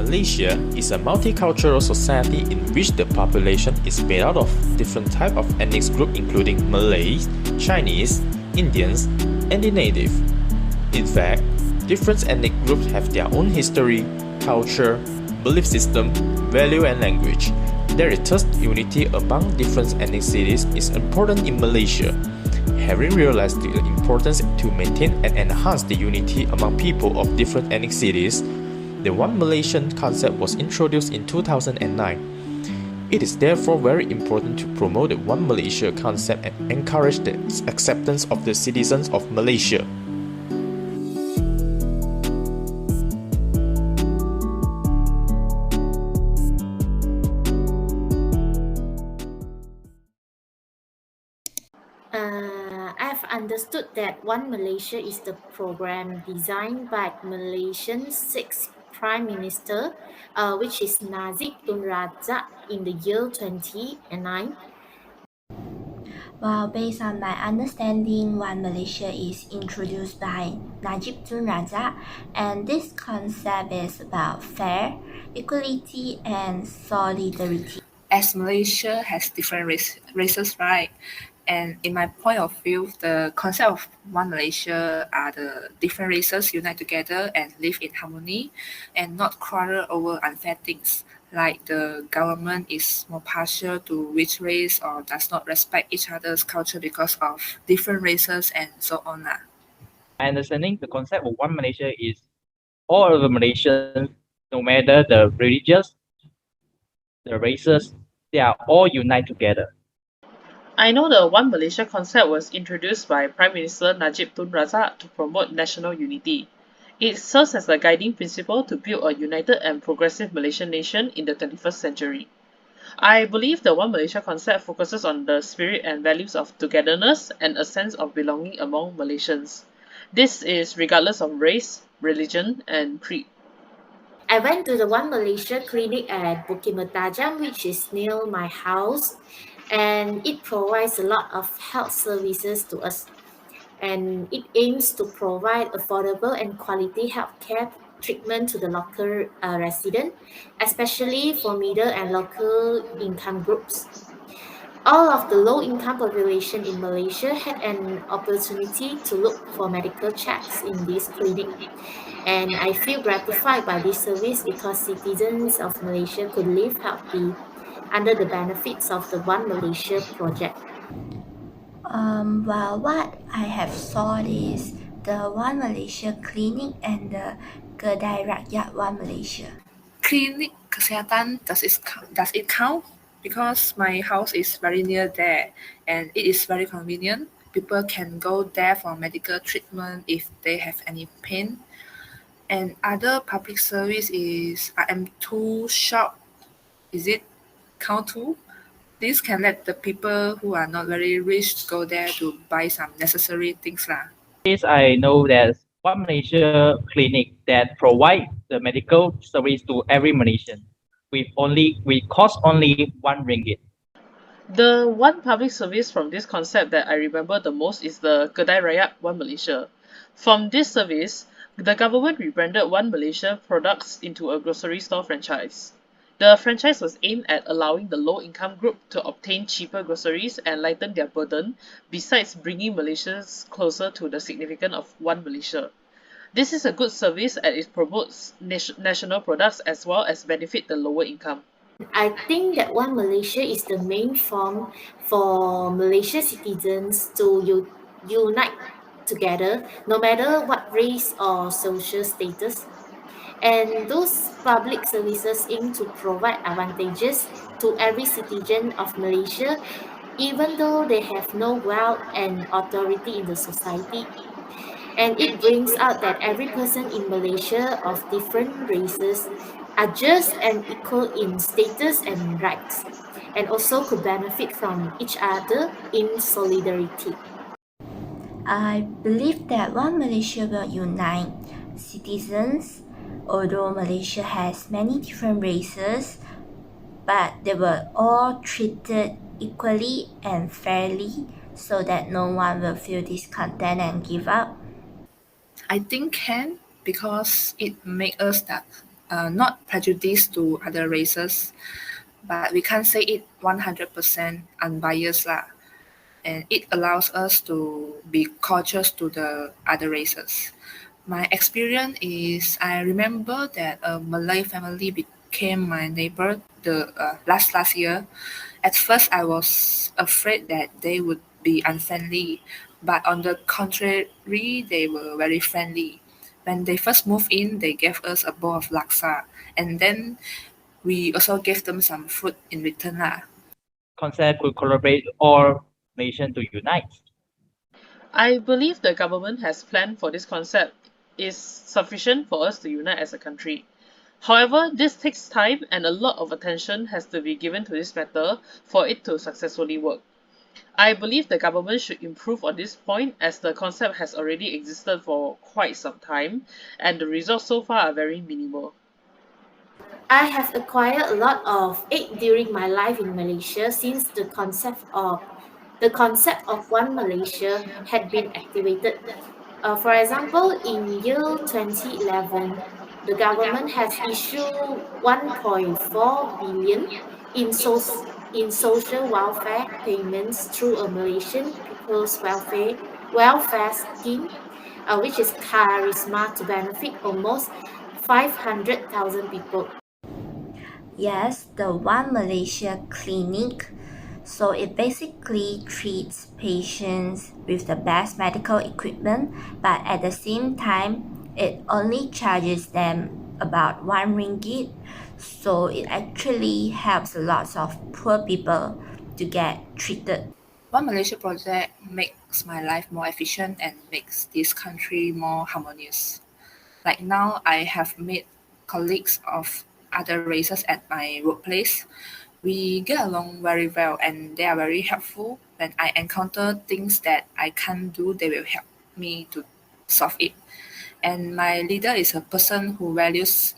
Malaysia is a multicultural society in which the population is made out of different types of ethnic groups including Malays, Chinese, Indians, and the native. In fact, different ethnic groups have their own history, culture, belief system, value and language. There is thus unity among different ethnicities is important in Malaysia. Having realized the importance to maintain and enhance the unity among people of different ethnicities, the One Malaysian concept was introduced in 2009. It is therefore very important to promote the One Malaysia concept and encourage the acceptance of the citizens of Malaysia. I've understood that One Malaysia is the program designed by Malaysia's sixth Prime Minister, which is Najib Tun Razak in the year 2009. Well, based on my understanding, One Malaysia is introduced by Najib Tun Razak, and this concept is about fair, equality, and solidarity. As Malaysia has different races, right? And in my point of view, the concept of One Malaysia are the different races unite together and live in harmony and not quarrel over unfair things, like the government is more partial to which race or does not respect each other's culture because of different races and so on. My understanding the concept of One Malaysia is all of the Malaysians, no matter the religious, the races, they are all unite together. I know the One Malaysia concept was introduced by Prime Minister Najib Tun Razak to promote national unity. It serves as a guiding principle to build a united and progressive Malaysian nation in the 21st century. I believe the One Malaysia concept focuses on the spirit and values of togetherness and a sense of belonging among Malaysians. This is regardless of race, religion, and creed. I went to the One Malaysia clinic at Bukit Mertajam, which is near my house, and it provides a lot of health services to us. And it aims to provide affordable and quality healthcare treatment to the local resident, especially for middle and local income groups. All of the low-income population in Malaysia had an opportunity to look for medical checks in this clinic. And I feel gratified by this service because citizens of Malaysia could live healthy under the benefits of the One Malaysia project. Well, what I have saw is the One Malaysia clinic and the Kedai Rakyat One Malaysia. Klinik kesehatan, does it count? Because my house is very near there and it is very convenient. People can go there for medical treatment if they have any pain. And other public service is I am too shop. Is it count too? This can let the people who are not very rich go there to buy some necessary things lah. Yes, I know there's One Malaysia clinic that provide the medical service to every Malaysian with cost only RM1. The one public service from this concept that I remember the most is the Kedai Rakyat One Malaysia. From this service, the government rebranded One Malaysia products into a grocery store franchise. The franchise was aimed at allowing the low-income group to obtain cheaper groceries and lighten their burden, besides bringing Malaysians closer to the significance of One Malaysia. This is a good service as it promotes national products as well as benefit the lower income. I think that One Malaysia is the main form for Malaysia citizens to unite together, no matter what race or social status. And those public services aim to provide advantages to every citizen of Malaysia, even though they have no wealth and authority in the society. And it brings out that every person in Malaysia of different races are just and equal in status and rights, and also could benefit from each other in solidarity. I believe that One Malaysia will unite citizens. Although Malaysia has many different races, but they were all treated equally and fairly so that no one will feel discontent and give up. I think can because it make us that not prejudice to other races, but we can't say it 100% unbiased lah. And it allows us to be cautious to the other races. My experience is I remember that a Malay family became my neighbor the last year. At first, I was afraid that they would be unfriendly, but on the contrary, they were very friendly. When they first moved in, they gave us a bowl of laksa, and then we also gave them some food in return lah. Concept could collaborate all nations to unite. I believe the government has planned for this concept is sufficient for us to unite as a country. However, this takes time and a lot of attention has to be given to this matter for it to successfully work. I believe the government should improve on this point as the concept has already existed for quite some time and the results so far are very minimal. I have acquired a lot of aid during my life in Malaysia since the concept of One Malaysia had been activated. For example, in year 2011, the government has issued 1.4 billion in social welfare payments through a Malaysian People's Welfare Scheme, which is charisma to benefit almost 500,000 people. Yes, the One Malaysia clinic. So it basically treats patients with the best medical equipment, but at the same time, it only charges them about 1 ringgit. So it actually helps a lot of poor people to get treated. One Malaysia project makes my life more efficient and makes this country more harmonious. Like now, I have made colleagues of other races at my workplace. We get along very well and they are very helpful. When I encounter things that I can't do, they will help me to solve it. And my leader is a person who values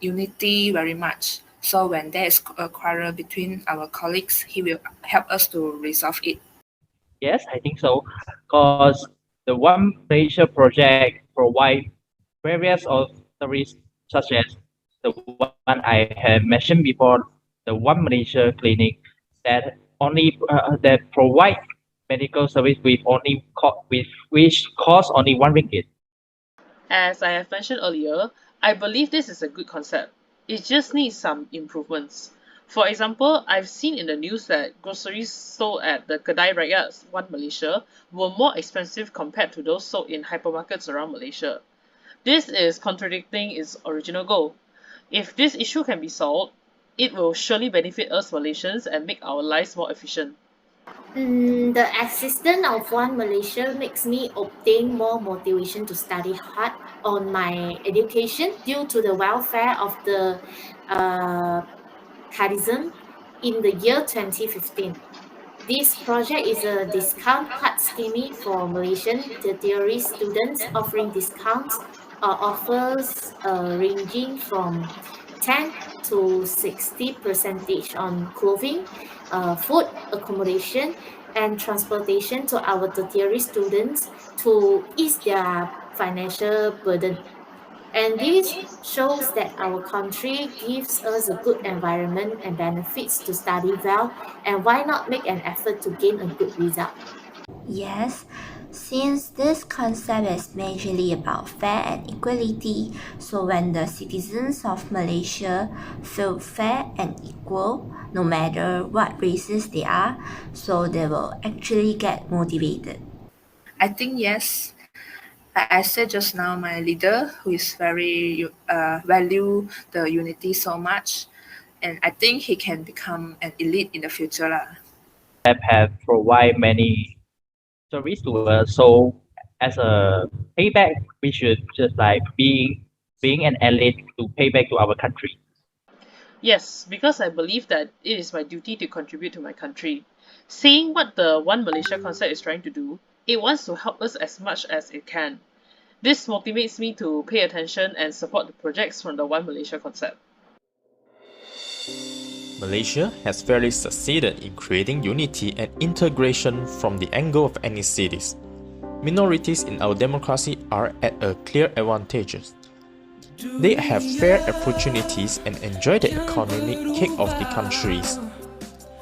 unity very much. So when there is a quarrel between our colleagues, he will help us to resolve it. Yes, I think so. Because the One Malaysia project provide various of services such as the one I have mentioned before, the One Malaysia clinic that only that provide medical service with which cost only 1 ringgit. As I have mentioned earlier, I believe this is a good concept. It just needs some improvements. For example, I've seen in the news that groceries sold at the Kedai Raya One Malaysia were more expensive compared to those sold in hypermarkets around Malaysia. This is contradicting its original goal. If this issue can be solved, it will surely benefit us Malaysians and make our lives more efficient. The existence of One Malaysia makes me obtain more motivation to study hard on my education due to the welfare of the charism in the year 2015. This project is a discount card scheme for Malaysian tertiary students offering discounts or offers ranging from 10 to 60% on clothing, food, accommodation, and transportation to our tertiary students to ease their financial burden. And this shows that our country gives us a good environment and benefits to study well, and why not make an effort to gain a good result? Yes, since this concept is majorly about fair and equality, so when the citizens of Malaysia feel fair and equal, no matter what races they are, so they will actually get motivated. I think yes. Like I said just now, my leader who is very value the unity so much, and I think he can become an elite in the future lah. Have provide many service to us. So as a payback, we should just like being an elite to pay back to our country. Yes, because I believe that it is my duty to contribute to my country. Seeing what the One Malaysia concept is trying to do, it wants to help us as much as it can. This motivates me to pay attention and support the projects from the One Malaysia concept. Malaysia has fairly succeeded in creating unity and integration from the angle of ethnicities. Minorities in our democracy are at a clear advantage. They have fair opportunities and enjoy the economic cake of the countries.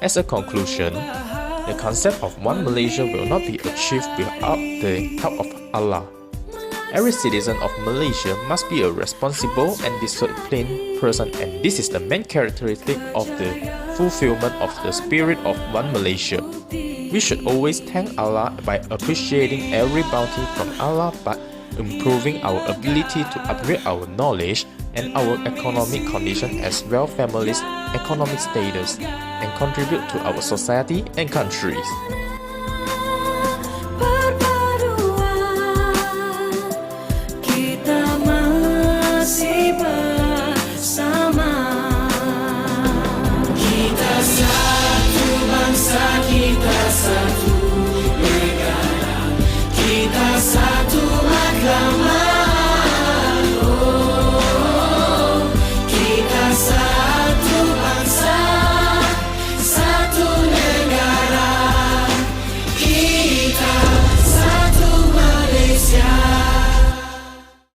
As a conclusion, the concept of One Malaysia will not be achieved without the help of Allah. Every citizen of Malaysia must be a responsible and disciplined person, and this is the main characteristic of the fulfillment of the spirit of One Malaysia. We should always thank Allah by appreciating every bounty from Allah, but improving our ability to upgrade our knowledge and our economic condition as well families' economic status and contribute to our society and countries.